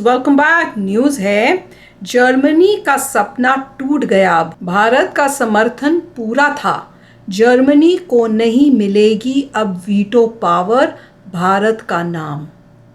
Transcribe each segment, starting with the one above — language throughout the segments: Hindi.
Welcome back. न्यूज़ है, जर्मनी का सपना टूट गया। अब भारत का समर्थन पूरा था, जर्मनी को नहीं मिलेगी अब वीटो पावर, भारत का नाम।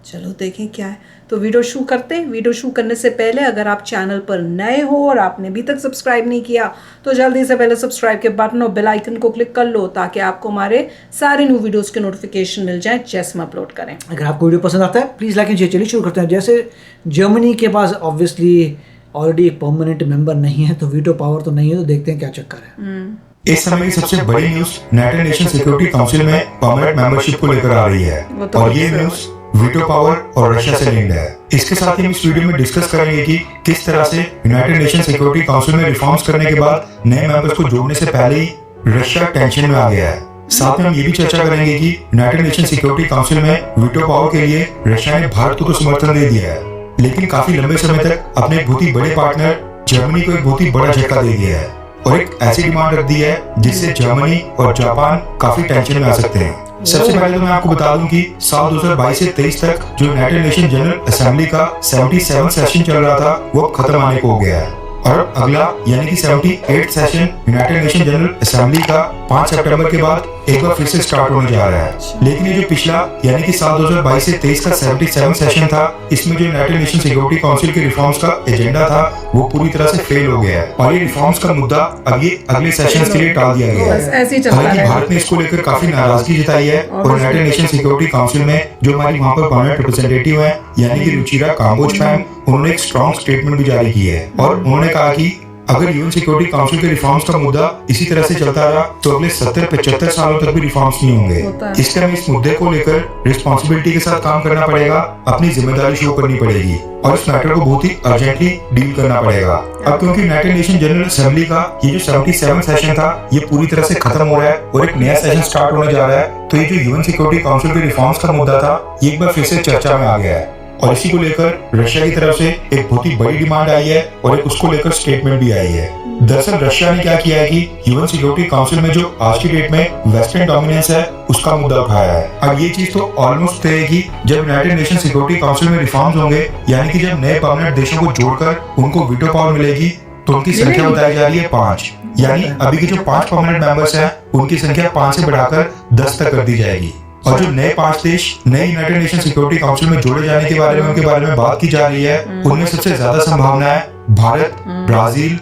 चलो देखें क्या है। तो वीडियो शुरू करते हैं। वीडियो शुरू करने से पहले अगर आप चैनल पर नए हो और आपने अभी तक सब्सक्राइब नहीं किया तो जल्दी से पहले सब्सक्राइब के बटन और बेल आइकन को क्लिक कर लो ताकि आपको हमारे सारे न्यू वीडियोस के नोटिफिकेशन मिल जाए जैसे हम अपलोड करें। अगर आपको वीडियो पसंद आता है प्लीज़ लाइक कीजिए। चलिए शुरू करते हैं। जैसे जर्मनी के पास ऑब्वियसली ऑलरेडी एक परमानेंट मेंबर नहीं है तो वीटो पावर तो नहीं है, तो देखते हैं क्या चक्कर है। इस समय की सबसे बड़ी news United nation security council में परमानेंट मेंबरशिप को लेकर आ रही है और ये न्यूज वीटो पावर और रशिया से लिंक्ड है। इसके साथ ही हम इस वीडियो में डिस्कस करेंगे कि किस तरह से यूनाइटेड नेशन सिक्योरिटी काउंसिल में रिफॉर्म्स करने के बाद नए मेंबर्स को जोड़ने से पहले ही रशिया टेंशन में आ गया है। साथ में हम ये भी चर्चा करेंगे कि यूनाइटेड नेशन सिक्योरिटी काउंसिल में वीटो पावर के लिए रशिया ने भारत को तो समर्थन दे दिया है, लेकिन काफी लंबे समय तक अपने एक बहुत ही बड़े पार्टनर जर्मनी को एक बहुत ही बड़ा झटका दे दिया है और एक ऐसी डिमांड रख दी है जिससे जर्मनी और जापान काफी टेंशन में आ सकते हैं। सबसे पहले तो मैं आपको बता दूं कि साल 2022 से 23 तक जो यूनाइटेड नेशन जनरल असेंबली का 77 सेशन चल रहा था वो अब खत्म आने को हो गया है और अगला यानी कि 78 session United nation general assembly का 5 सितंबर के बाद एक बार फिर से स्टार्ट होने जा रहा है। लेकिन ये जो पिछला यानी कि साल 2022 से 23 का 77 सेशन था, इसमें जो यूनाइटेड नेशन सिक्योरिटी काउंसिल के रिफॉर्म्स का एजेंडा था वो पूरी तरह से फेल हो गया है और ये रिफॉर्म्स का मुद्दा अब ये अगले सेशन के लिए टाल दिया गया है। हालांकि भारत ने इसको लेकर काफी नाराजगी जताई है और यूनाइटेड नेशन सिक्योरिटी काउंसिल में जो हमारी वहाँ पर परमानेंट रिप्रेजेंटेटिव है यानी कि रुचिरा काम्बोज-पैम, उन्होंने एक स्ट्रॉन्ग स्टेटमेंट भी जारी की है और उन्होंने कहा कि अगर यूएन सिक्योरिटी काउंसिल के रिफॉर्म्स का मुद्दा इसी तरह से चलता रहा तो अगले 70-75 सालों तक भी रिफॉर्म्स नहीं होंगे। इसलिए हमें इस मुद्दे को लेकर रिस्पॉन्सिबिलिटी के साथ काम करना पड़ेगा, अपनी जिम्मेदारी शो करनी पड़ेगी और इस मैटर को बहुत ही अर्जेंटली डील करना पड़ेगा। अब क्योंकि यूनाइटेड नेशन जनरल असेंबली का ये जो 77 सेशन था ये पूरी तरह से खत्म हो रहा है और एक नया सेशन स्टार्ट होने जा रहा है, तो ये जो यूएन सिक्योरिटी काउंसिल के रिफॉर्म्स का मुद्दा था ये एक बार फिर से चर्चा में आ गया है और इसी को लेकर रशिया की तरफ से एक बहुत ही बड़ी डिमांड आई है और एक उसको लेकर स्टेटमेंट भी आई है। दरअसल रशिया ने क्या किया है कि यूएन सिक्योरिटी काउंसिल में जो आज की डेट में वेस्टर्न डोमिनेंस है उसका मुद्दा उठाया है। अब ये चीज तो ऑलमोस्ट तय है कि जब यूनाइटेड नेशन सिक्योरिटी काउंसिल में रिफॉर्म्स होंगे यानी कि जब नए परमानेंट देशों को जोड़कर उनको वीटो पावर मिलेगी तो उनकी संख्या बताई जा रही है 5, यानी अभी के जो 5 परमानेंट मेंबर्स हैं उनकी संख्या 5 से बढ़ाकर 10 तक कर दी जाएगी और जो नए 5 देश नए यूनाइटेड नेशन सिक्योरिटी काउंसिल में जोड़े जाने के बारे में उनके बारे में बात की जा रही है, उनमें सबसे ज्यादा संभावना है भारत, ब्राजील,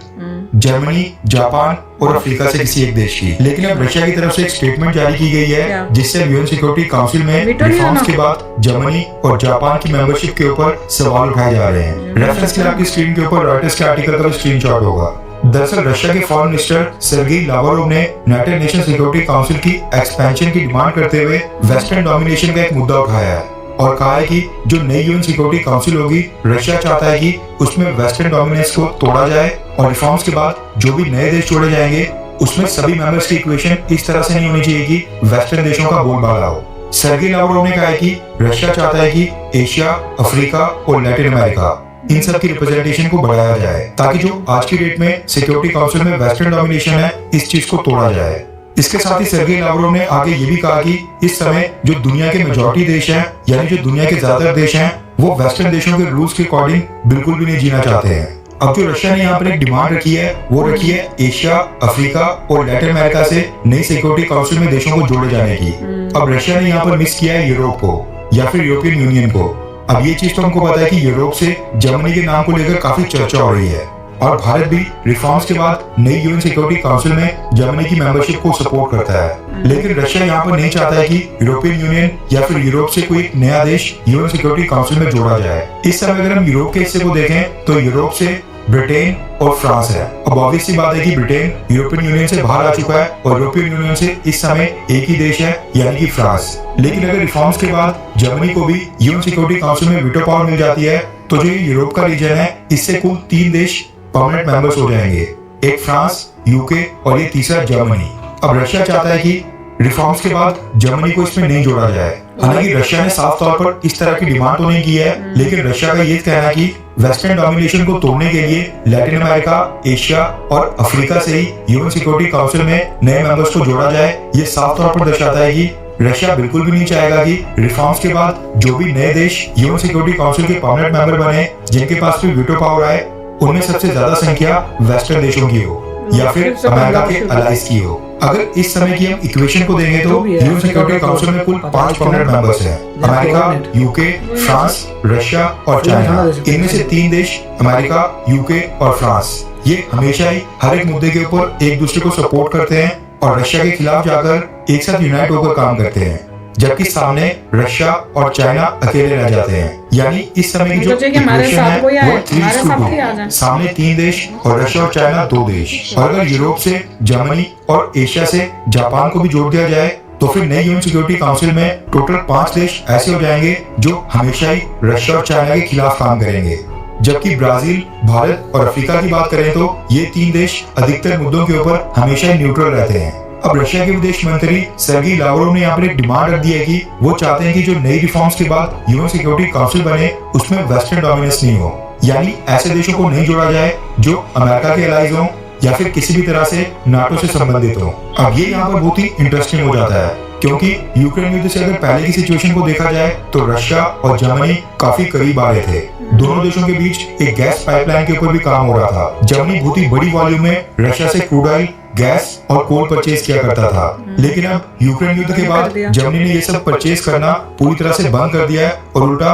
जर्मनी, जापान और अफ्रीका से किसी एक देश की। लेकिन अब रशिया की तरफ से एक स्टेटमेंट जारी की गई है जिससे यूएन सिक्योरिटी काउंसिल में रिफॉर्म्स के बाद जर्मनी और जापान की मेंबरशिप के ऊपर सवाल उठाए जा रहे हैं। रेफरेंस के लिए आपकी स्क्रीन के ऊपर रॉयटर्स के आर्टिकल का स्क्रीनशॉट होगा। दरअसल रशिया के फॉरेन मिनिस्टर सर्गेई लावरोव ने यूनाइटेड नेशन सिक्योरिटी काउंसिल की एक्सपेंशन की डिमांड करते हुए वेस्टर्न डोमिनेशन का एक मुद्दा उठाया है और कहा है कि जो नई यूएन सिक्योरिटी काउंसिल होगी रशिया चाहता है कि उसमें वेस्टर्न डोमिनेंस को तोड़ा जाए और रिफॉर्म्स के बाद जो भी नए देश जोड़े जाएंगे उसमें सभी मेंबर्स की इक्वेशन इस तरह से नहीं होनी चाहिए कि वेस्टर्न देशों का बोलबाला हो। सर्गेई लावरोव ने कहा है कि रशिया चाहता है कि एशिया, अफ्रीका और लैटिन अमेरिका इन सब की रिप्रेजेंटेशन को बढ़ाया जाए ताकि जो आज की डेट में सिक्योरिटी काउंसिल में वेस्टर्न डोमिनेशन है इस चीज को तोड़ा जाए। इसके साथ ही सर्गेई लावरोव ने आगे ये भी कहा कि इस समय जो दुनिया के मेजॉरिटी देश हैं यानी जो दुनिया के ज्यादातर देश हैं वो वेस्टर्न देशों के रूल्स के अकॉर्डिंग बिल्कुल भी नहीं जीना चाहते हैं। अब जो रशिया ने यहाँ पर एक डिमांड रखी है वो रखी है एशिया, अफ्रीका और लैटिन अमेरिका से नई सिक्योरिटी काउंसिल में देशों को जोड़े जाने की। अब रशिया ने यहाँ पर मिस किया है यूरोप को या फिर यूरोपियन यूनियन को। अब ये चीज तो हमको पता है कि यूरोप से जर्मनी के नाम को लेकर काफी चर्चा हो रही है और भारत भी रिफॉर्म्स के बाद नई यूएन सिक्योरिटी काउंसिल में जर्मनी की मेंबरशिप को सपोर्ट करता है। लेकिन रशिया यहाँ पर नहीं चाहता है कि यूरोपियन यूनियन या फिर यूरोप से कोई नया देश यूएन सिक्योरिटी काउंसिल में जोड़ा जाए। इस समय अगर हम यूरोप के हिस्से को देखें तो यूरोप से ब्रिटेन और फ्रांस है। अब ऑब्वियस सी बात है कि ब्रिटेन यूरोपियन यूनियन से बाहर आ चुका है और यूरोपियन यूनियन से इस समय एक ही देश है यानी कि फ्रांस। लेकिन अगर रिफॉर्म्स के बाद जर्मनी को भी यूएन सिक्योरिटी काउंसिल में वीटो पावर मिल जाती है तो जो यूरोप का रीजन है इससे कुल 3 देश परमानेंट मेंबर्स हो जाएंगे, एक फ्रांस, यूके और ये तीसरा जर्मनी। अब रशिया चाहता है कि रिफॉर्म्स के बाद जर्मनी को इसमें नहीं जोड़ा जाए। हालांकि रशिया ने साफ तौर पर इस तरह की डिमांड तो नहीं की है, लेकिन रशिया का ये कहना है कि वेस्टर्न डोमिनेशन को तोड़ने के लिए लैटिन अमेरिका, एशिया और अफ्रीका से ही यूएन सिक्योरिटी काउंसिल में नए मेंबर्स को जोड़ा जाए। ये साफ तौर पर दर्शाता है कि रशिया बिल्कुल भी नहीं चाहेगा कि रिफॉर्म्स के बाद जो भी नए देश यूएन सिक्योरिटी काउंसिल के परमानेंट मेंबर बने, जिनके पास भी वीटो पावर आए, उनमें सबसे ज्यादा संख्या वेस्टर्न देशों की हो या फिर अमेरिका के अलाइज की हो। अगर इस समय की हम इक्वेशन को देंगे तो यूएन सिक्योरिटी काउंसिल में कुल 5 परमानेंट मेंबर्स हैं, अमेरिका, यूके, फ्रांस, रशिया और चाइना। इनमें से 3 देश अमेरिका, यूके और फ्रांस, ये हमेशा ही हर एक मुद्दे के ऊपर एक दूसरे को सपोर्ट करते हैं और रशिया के खिलाफ जाकर एक साथ यूनाइट होकर काम करते हैं, जबकि सामने रशिया और चाइना अकेले रह जाते हैं। यानी इस समय की जो इक्वेशन है वो 3:2, सामने 3 देश और रशिया और चाइना 2 देश। और अगर यूरोप से जर्मनी और एशिया से जापान को भी जोड़ दिया जाए तो फिर नई यूएन सिक्योरिटी काउंसिल में टोटल 5 देश ऐसे हो जाएंगे जो हमेशा ही रशिया और चाइना के खिलाफ काम करेंगे। जबकि ब्राजील, भारत और अफ्रीका की बात करें तो ये 3 देश अधिकतर मुद्दों के ऊपर हमेशा ही न्यूट्रल रहते हैं। अब रशिया के विदेश मंत्री सर्गी लावरोव ने यहाँ पर एक डिमांड रख दी है कि वो चाहते हैं कि जो नई रिफॉर्म्स के बाद यूएन सिक्योरिटी काउंसिल बने उसमें वेस्टर्न डोमिनेंस नहीं हो, यानी ऐसे देशों को नहीं जोड़ा जाए जो अमेरिका के एलाइज हों या फिर किसी भी तरह से नाटो से संबंधित हो। अब ये यहाँ पर बहुत ही इंटरेस्टिंग हो जाता है क्योंकि यूक्रेन युद्ध से अगर पहले की सिचुएशन को देखा जाए तो रशिया और जर्मनी काफी करीब आ रहे थे। दोनों देशों के बीच एक गैस पाइपलाइन के ऊपर भी काम हो रहा था। जर्मनी बहुत ही बड़ी वॉल्यूम में रशिया से क्रूड ऑयल, गैस और कोल परचेज किया करता था, लेकिन अब यूक्रेन युद्ध के बाद जर्मनी ने ये सब परचेज करना पूरी तरह से बंद कर दिया है और उल्टा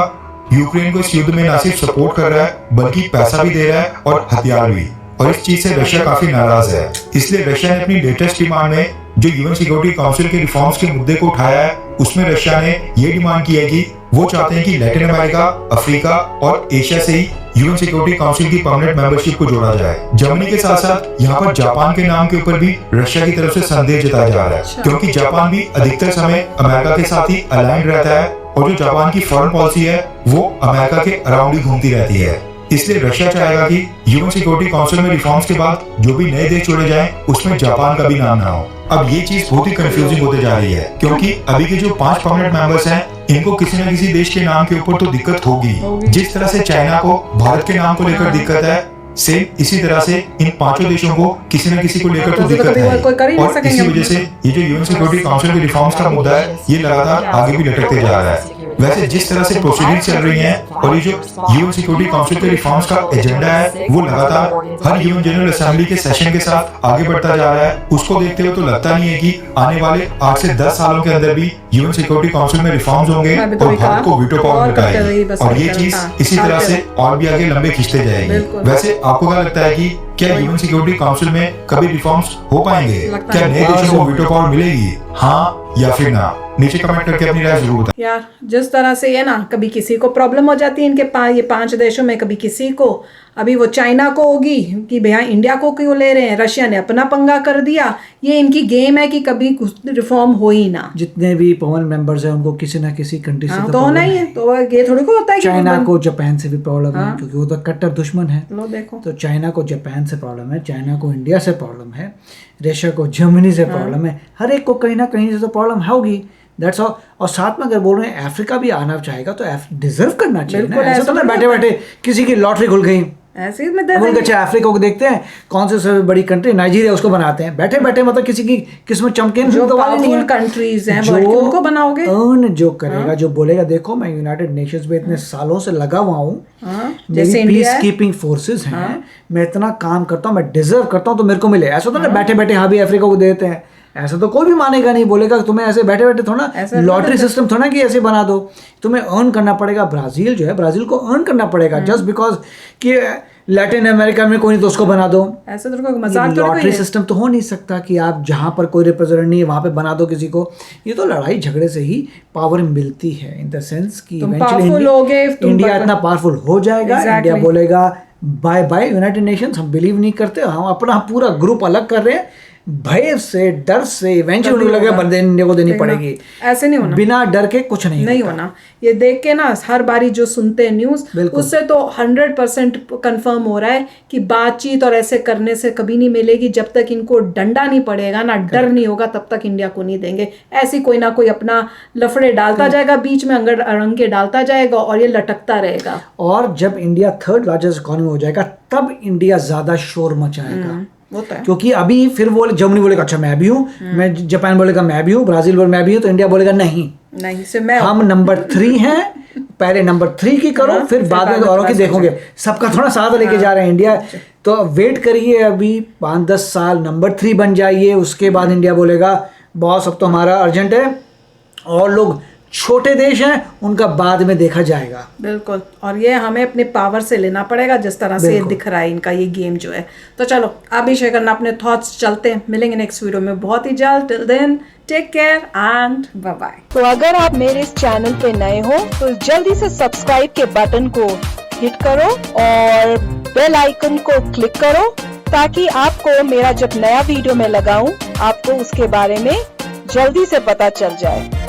यूक्रेन को इस युद्ध में न सिर्फ सपोर्ट कर रहा है बल्कि पैसा भी दे रहा है और हथियार भी। और इस चीज से रशिया काफी नाराज है। इसलिए रशिया ने अपनी लेटेस्ट डिमांड में जो यूएन सिक्योरिटी काउंसिल के रिफॉर्म्स के मुद्दे को उठाया है उसमें रशिया ने ये डिमांड की है कि वो चाहते हैं कि लैटिन अमेरिका, अफ्रीका और एशिया से ही यूएन सिक्योरिटी काउंसिल की परमानेंट मेंबरशिप को जोड़ा जाए। जर्मनी के साथ साथ यहाँ पर जापान के नाम के ऊपर भी रशिया की तरफ से संदेह जताया जा रहा है क्योंकि जापान भी अधिकतर समय अमेरिका के साथ ही अलाइंड रहता है और जो जापान की फॉरेन पॉलिसी है वो अमेरिका के अराउंड ही घूमती रहती है। इसलिए रशिया चाहेगा कि यूएन सिक्योरिटी काउंसिल में रिफॉर्म्स के बाद जो भी नए देश जोड़े जाएं उसमें जापान का भी नाम ना हो। अब ये चीज बहुत ही कंफ्यूजिंग होते जा रही है क्योंकि अभी के जो 5 परमानेंट मेंबर्स हैं इनको किसी न किसी देश के नाम के ऊपर तो दिक्कत होगी। जिस तरह से चाइना को भारत के नाम को लेकर दिक्कत है, सेम इसी तरह से इन 5 देशों को किसी न किसी को लेकर तो दिक्कत है और इसी वजह से ये जो यूएन सिक्योरिटी काउंसिल के रिफॉर्म्स का मुद्दा है ये लगातार आगे भी लटकते जा रहा है। वैसे जिस तरह से प्रोसीडिंग चल रही हैं और ये जो यूएन सिक्योरिटी काउंसिल के रिफॉर्म्स का एजेंडा है वो लगातार हर यूएन जनरल असेंबली के सेशन के साथ आगे बढ़ता जा रहा है, उसको देखते हुए तो लगता नहीं है कि आने वाले 8 से 10 सालों के अंदर भी यूएन सिक्योरिटी काउंसिल में रिफॉर्म्स होंगे और भारत को वीटो पावर मिटाएगी और ये चीज इसी तरह से और भी आगे लंबे खींचते जाएगी। वैसे आपको क्या लगता है कि क्या यूएन सिक्योरिटी काउंसिल में कभी रिफॉर्म्स हो पाएंगे? क्या नए देशों को वीटो पावर मिलेगी, हाँ या फिर ना? नीचे कमेंट करके अपनी राय जरूर बताएं। यार जिस तरह से है ना, कभी किसी को प्रॉब्लम हो जाती है इनके ये 5 देशों में, कभी किसी को, अभी वो चाइना को होगी कि भैया इंडिया को क्यों ले रहे हैं, रशिया ने अपना पंगा कर दिया। ये इनकी गेम है कि कभी रिफॉर्म हो ही ना। जितने भी परमानेंट मेंबर्स हैं उनको किसी ना किसी कंट्री से तो होना ही है, तो ये थोड़ी को होता है कि चाइना को जापान से भी प्रॉब्लम है क्योंकि वो तो कट्टर दुश्मन है। लो देखो, तो चाइना को जापान से प्रॉब्लम है, चाइना को इंडिया से प्रॉब्लम है, रशिया को जर्मनी से प्रॉब्लम है, हर एक को कहीं ना कहीं से तो प्रॉब्लम होगी। That's all. और साथ में अगर बोल रहे हैं अफ्रीका भी आना चाहेगा तो डिजर्व करना चाहिए ना। ऐसा तो ना बैठे बैठे किसी की लॉटरी खुल गई ऐसे में दे देंगे। अच्छा अफ्रीका को देखते हैं कौन से सबसे बड़ी कंट्री, नाइजीरिया, उसको बनाते हैं बैठे बैठे। मतलब किसी की किस्मत चमके जो पावरफुल कंट्रीज हैं उनको बनाओगे। अर्न जो करेगा, जो बोलेगा देखो मैं यूनाइटेड नेशंस में इतने सालों से लगा हुआ हूँ, मेरी पीस कीपिंग फोर्सेस हैं, मैं इतना काम करता हूँ, मैं डिजर्व करता हूँ तो मेरे को मिले। ऐसा तो ना बैठे बैठे हाँ भी अफ्रीका को देते हैं, ऐसा तो कोई भी मानेगा नहीं, बोलेगा तुम्हें ऐसे बैठे बैठे थोड़ा लॉटरी सिस्टम थोड़ा कि ऐसे बना दो, तुम्हें अर्न करना पड़ेगा। ब्राजील जो है, ब्राजील को अर्न करना पड़ेगा जस्ट बिकॉज कि लैटिन अमेरिका में कोई नहीं तो उसको बना दो। ऐसा तो कोई मजाक लॉटरी सिस्टम तो हो नहीं सकता कि आप जहाँ पर कोई रिप्रेजेंट नहीं है वहाँ पे बना दो किसी को। ये तो लड़ाई झगड़े से ही पावर मिलती है, इन द सेंस कि इंडिया इतना पावरफुल हो जाएगा, इंडिया बोलेगा बाय बाय यूनाइटेड नेशंस, हम बिलीव नहीं करते, हम अपना पूरा ग्रुप अलग कर रहे हैं, भय से डर से इवेंचुअली लगे बंदे इंडिया को देनी पड़ेगी। ऐसे नहीं होना, बिना डर के कुछ नहीं होना। ये देख के ना हर बारी जो सुनते हैं न्यूज़, उससे तो 100% कंफर्म हो रहा है कि बातचीत और ऐसे करने से कभी नहीं मिलेगी। जब तक इनको डंडा नहीं पड़ेगा ना, डर नहीं होगा, तब तक इंडिया को नहीं देंगे। ऐसी कोई ना कोई अपना लफड़े डालता जाएगा, बीच में अड़ंगे डालता जाएगा और ये लटकता रहेगा। और जब इंडिया 3rd लार्जेस्ट इकोनॉमी हो जाएगा तब इंडिया ज्यादा शोर मचाएगा। वो तो है। क्योंकि अभी फिर वो जर्मनी बोलेगा अच्छा मैं भी हूँ, मैं जापान बोलेगा मैं भी हूँ, ब्राजील बोले मैं भी हूँ, तो इंडिया बोलेगा नहीं से मैं हम नंबर 3 हैं, पहले नंबर 3 की करो, फिर बाद में औरों की देखोगे, सबका थोड़ा साथ लेके जा रहे हैं इंडिया। तो वेट करिए अभी 5-10 साल, नंबर 3 बन जाइए, उसके बाद इंडिया बोलेगा बॉस अब तो हमारा अर्जेंट है, और लोग छोटे देश हैं उनका बाद में देखा जाएगा। बिल्कुल, और ये हमें अपने पावर से लेना पड़ेगा जिस तरह से दिख रहा है इनका ये गेम जो है। तो चलो आप भी शेयर करना अपने थॉट्स, चलते हैं, मिलेंगे नेक्स्ट वीडियो में बहुत ही जल्द। Till then take care and bye bye. तो अगर आप मेरे इस चैनल पे नए हो तो जल्दी से सब्सक्राइब के बटन को हिट करो और बेल आइकन को क्लिक करो, ताकि आपको मेरा जब नया वीडियो मैं लगाऊं आपको उसके बारे में जल्दी से पता चल जाए।